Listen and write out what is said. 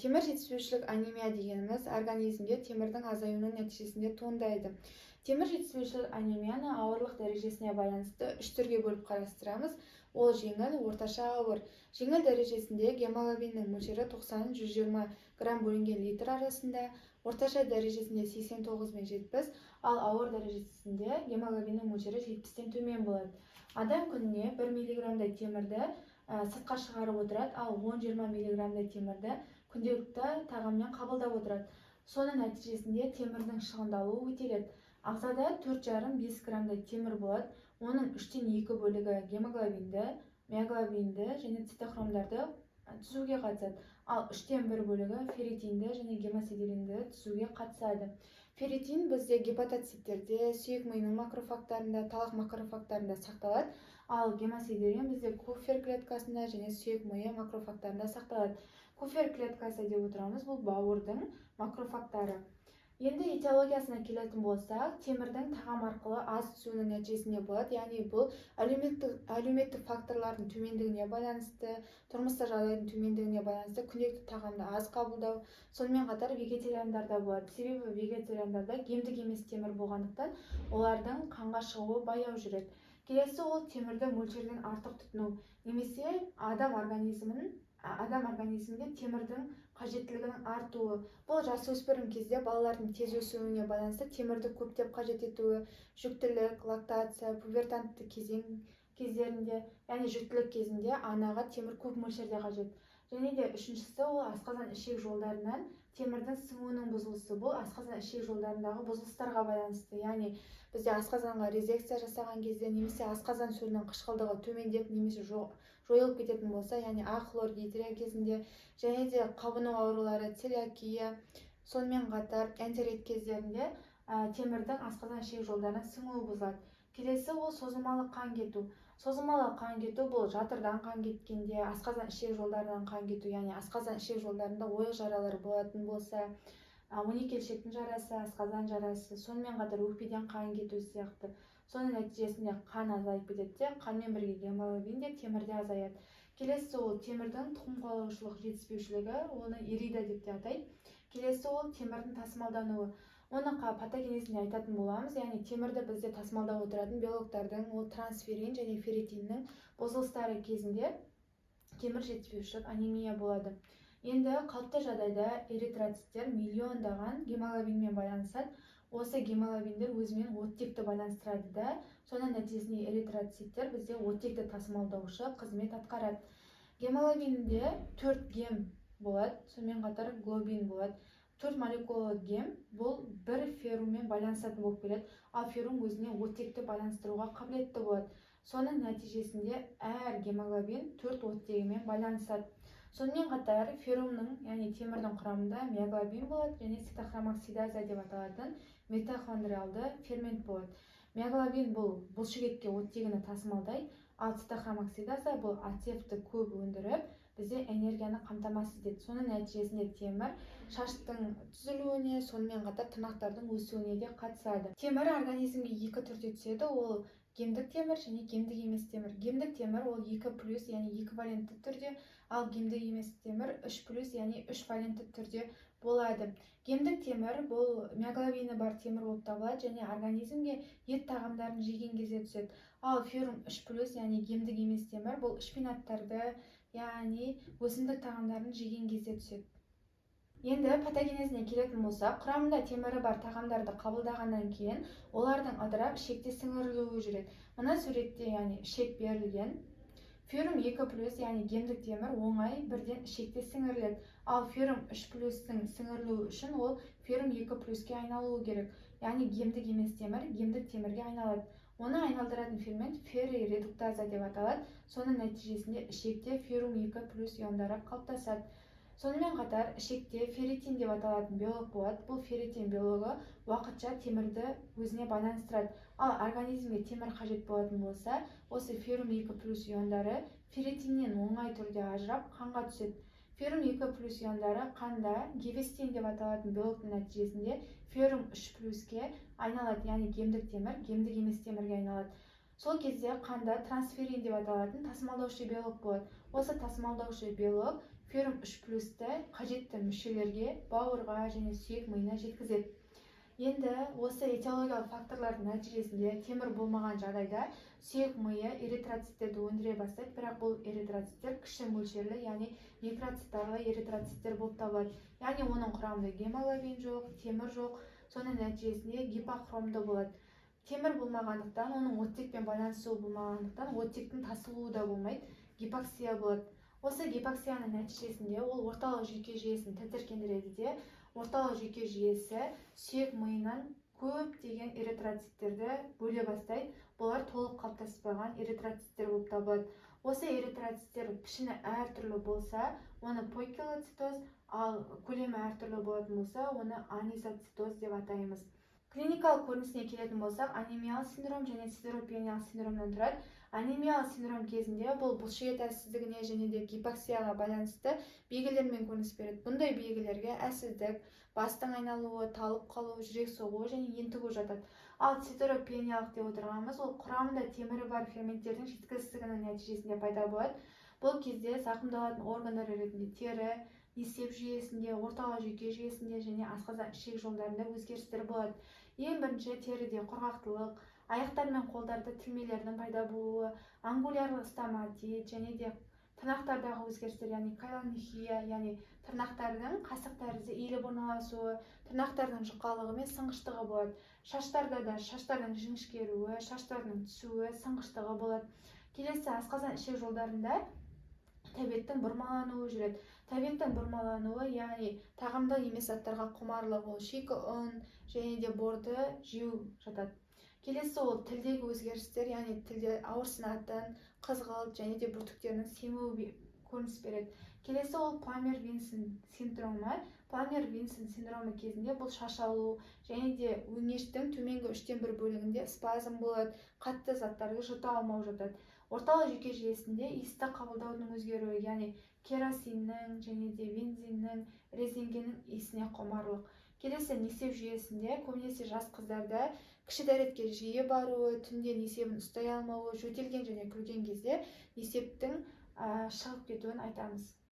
Темір жетіспеушілік анемия дегеніміз организмде темірдің азаюының нәтижесінде туындайды. Темір жетіспеушілік анемияны ауырлық дәрежесіне байланысты 3 түрге бөліп қарастырамыз. Ол жеңіл, орташа, ауыр. Жеңіл дәрежесінде гемоглобиннің мөлшері 90-120 грамм бөлінген литр арасында, орташа дәрежесінде 89-70, ал ауыр дәрежесінде гемоглобиннің мөлшері 70-тен төмен болады. Адам күніне 1 миллиграммдай темірді сыртқа шығарып отырады, ал 10-20 миллиграммдай темірді күнделікті тағаммен қабылдап отырады. Соның нәтижесінде темірдің шығындалуы өтеледі. Ағзада 4,5-5 граммдай темір болады. Оның 3-тен 2 бөлігі гемоглобинді, миоглобинді және цитохромдарды түзуге қатысады. Ал 3-тен 1 бөлігі ферритинді және гемосидеринді түзуге қатысады. Ферритин бізде гепатоциттерде, сүйек миының макрофагтарында, талақ макрофагтарында сақталады. Ал гемосидерин бізде Куфер клеткасында және сүйек миы макрофагтарында сақталады. Куфер клеткасы деп отырамыз, бұл бауырдың макрофагтары. Енді этиологиясына келетін болсақ, темірдің тағам арқылы аз түсуінің нәтижесінде болады. Яғни бұл әлеуметтік факторлардың төмендігіне байланысты, тұрмыстық жағдайдың төмендігіне байланысты күнделікті тағамды аз қабылдау, сонымен қатар вегетариандарда болады. Себебі вегетариандарда гемдік емес темір болғандықтан, олардың қанға шығуы баяу жүреді. Келесі ол темірді мөлшерден артық тұтыну, немесе адам организмінде темірдің қажеттілігінің артуы. Бұл жасөспірім кезде балалардың тез өсуіне байланысты темірді көптеп қажет етуі, жүктілік, лактация, пубертантты кездерінде, яғни жүктілік кезінде анаға темір көп мөлшерде қажет. Және де үшіншісі ол асқазан ішек жолдарынан темірдің сіңуінің бұзылысы. Бұл асқазан ішек жолдарындағы бұзылыстарға байланысты. Яғни бізде асқазанға резекция жасаған кезде, немесе асқазан сөлінің қышқылдығы төмендеп немесе жойылып кететін болса, яғни ахлоргидрия кезінде, және де қабыну аурулары, целиакия, сонымен қатар энтерит кездерінде темірдің асқазан ішек жолдарына сіңуі бұзылады. Келесі ол созылмалы қан кету. Созылмалы қан кету бұл жатырдан қан кеткенде, асқазан ішек жолдарынан қан кету, яғни асқазан ішек жолдарында ойық жаралары болатын болса, 12 елшектің жарасы, асқазан жарасы, сонымен қатар өкпеден қан кету сияқты. Соның нәтижесінде қан азайып кетеді, қанмен бірге гемоглобин де темір де азаяды. Келесі ол темірдің тұқым қуалаушылық жетіспеушілігі, оны ирида деп те атайды. Келесі ол темірдің тасымалдануы. Оны патогенезіне айтатын боламыз, яғни темірді бізде тасымалдап отыратын белоктардың, ол трансферин және ферритиннің бұзылыстары кезінде темір жетіспеушілік анемия болады. Енді қалыпты жағдайда эритроциттер миллиондаған гемоглобинмен байланысады. Осы гемоглобиндер өзімен оттекті байланыстырады да, соның нәтижесінде эритроциттер бізде оттекті тасымалдаушы қызмет атқарады. Гемоглобинде 4 гем болады, сонымен қатар глобин болады. 4 молекулалы гем бұл бір ферруммен байланысатын болып келеді, ал феррум өзіне оттекті байланыстыруға қабілетті болады. Соның нәтижесінде әр гемоглобин 4 оттегімен байланысады. Сонымен қатар феррумның, яғни темірдің құрамында миоглобин болады және цитохромоксидаза деп аталатын митохондриалды фермент болады. Миоглобин бұл бұлшықетке оттегіні тасымалдайды, ал цитохромоксидаза бұл оттекті көп өндіріп, бізде энергияны қамтамасыз етеді. Соның нәтижесінде темір шаштың түзілуіне, сонымен қатар тырнақтардың өсуіне де қатысады. Темір организмге 2 түрде түседі, ол гемдік темір және гемдік емес темір. Гемдік темір ол 2+, яғни 2 валентті түрде, ал гемдік емес темір 3+, яғни 3 валентті түрде болады. Гемдік темір бұл миоглобині бар темір болып табылады және организмге ет тағамдарын жеген кезде түседі. Ал феррум 3+, яғни гемдік емес темір бұл шпинаттарды, яғни өсімдік тағамдарын жеген кезде түседі. Енді патогенезіне келетін болсақ, құрамында темірі бар тағамдарды қабылдағаннан кейін олардың ыдырап ішекте сіңірілуі жүреді. Мына суретте, яғни ішек берілген. Феррум 2+, яғни гемдік темір оңай бірден ішекте сіңіріледі. Ал феррум 3+-тің сіңірілуі үшін ол феррум 2+-ке айналуы керек. Яғни гемдік емес темір гемдік темірге айналады. Оны айналдыратын фермент ферриредуктаза деп аталады. Соның нәтижесінде ішекте феррум 2+ иондары қалыптасады. Сонымен қатар ішекте ферритин деп аталатын белок болады. Бұл ферритин белогы уақытша темірді өзіне байланыстырады. Ал организмге темір қажет болатын болса, осы феррум 2+ иондары ферритиннен оңай түрде ажырап қанға түседі. Феррум 2+ иондары қанда гевестин деп аталатын белоктың нәтижесінде феррум 3+-ке айналады, яғни гемдік темір гемдік емес темірге айналады. Сол кезде қанда трансферин деп аталатын тасымалдаушы белок болады. Осы тасымалдаушы белок феррум 3+ті қажетті мүшелерге, бауырға және сүйек миына жеткізеді. Енді осы этиологиялық факторлардың нәтижесінде темір болмаған жағдайда сүйек миы эритроциттерді өндіре бастайды, бірақ бұл эритроциттер кіші мөлшерлі, яғни микроциттарлы эритроциттер болып табылады. Яғни оның құрамында гемоглобин жоқ, темір жоқ, соның нәтижесінде гипохромды болады. Темір болмағандықтан, оның оттекпен байланысуы болмағандықтан, оттектің тасылуы да болмайды, гипоксия болады. Осы гипоксияның нәтижесінде ол орталық жүйке жүйесін тітіркендіреді де, орталық жүйке жүйесі сүйек миынан көптеген эритроциттерді бөле бастайды. Бұлар толық қалыптаспаған эритроциттер болып табылады. Осы эритроциттер пішіні әртүрлі болса, оны пойкилоцитоз, ал көлемі әртүрлі болатын болса, оны анизоцитоз деп атаймыз. Клиникалық көрінісіне келетін болсақ, анемиялық синдром және сидеропениялық синдромнан тұрады. Анемиялық синдром кезінде бұл бұлшықет әлсіздігіне және де гипоксияға байланысты белгілермен көрініс береді. Бұндай белгілерге әлсіздік, бастың айналуы, талып қалу, жүрек соғуы және ентігу жатады. Ал сидеропениялық деп отырғанымыз, ол құрамында темірі бар ферменттердің жеткіліксіздігінің нәтижесінде пайда болады. Бұл кезде зақымдалатын органдар ретінде тері, несеп жүйесінде, орталық жүйке жүйесінде және асқазан ішек жолдарында өзгерістер болады. Ең бірінші теріде құрғақтылық, аяқтар мен қолдарда тірмелердің пайда болуы, ангулярлық стоматит және де тырнақтардағы өзгерістер, яғни кайлонихия, яғни тырнақтардың қасық тәрізді иіліп орналасуы, тырнақтардың жұқалығы мен сынғыштығы болады. Шаштарда да шаштардың жіңішкеруі, шаштардың түсуі, сынғыштығы болады. Келесі асқазан ішек жолдарында тәбеттің бұрмалануы жүреді. Тәбеттің бұрмалануы, яғни тағамдық емес заттарға құмарлық, ол шикі ұн және де борды жеу жатады. Келесі ол тілдегі өзгерістер, яғни тілде ауырсынатын, қызғылт және де бүртіктерінің семуі көрініс береді. Келесі ол Пламер-Винсон синдромы. Пламер-Винсон синдромы кезінде бұл шашалу және де өңештің төменгі 1/3 бөлігінде спазм болады, қатты заттарды жұта алмау жатады. Орталық жүйке жүйесінде иісті қабылдаудың өзгеруі, яғни керосиннің және де бензиннің, резеңкенің иісіне құмарлық. Келесі несеп жүйесінде көбінесе жас қыздарда кіші дәретке жиі баруы, түнде несебін ұстай алмауы, жөтелген және күлген кезде несептің шығып кетуін айтамыз.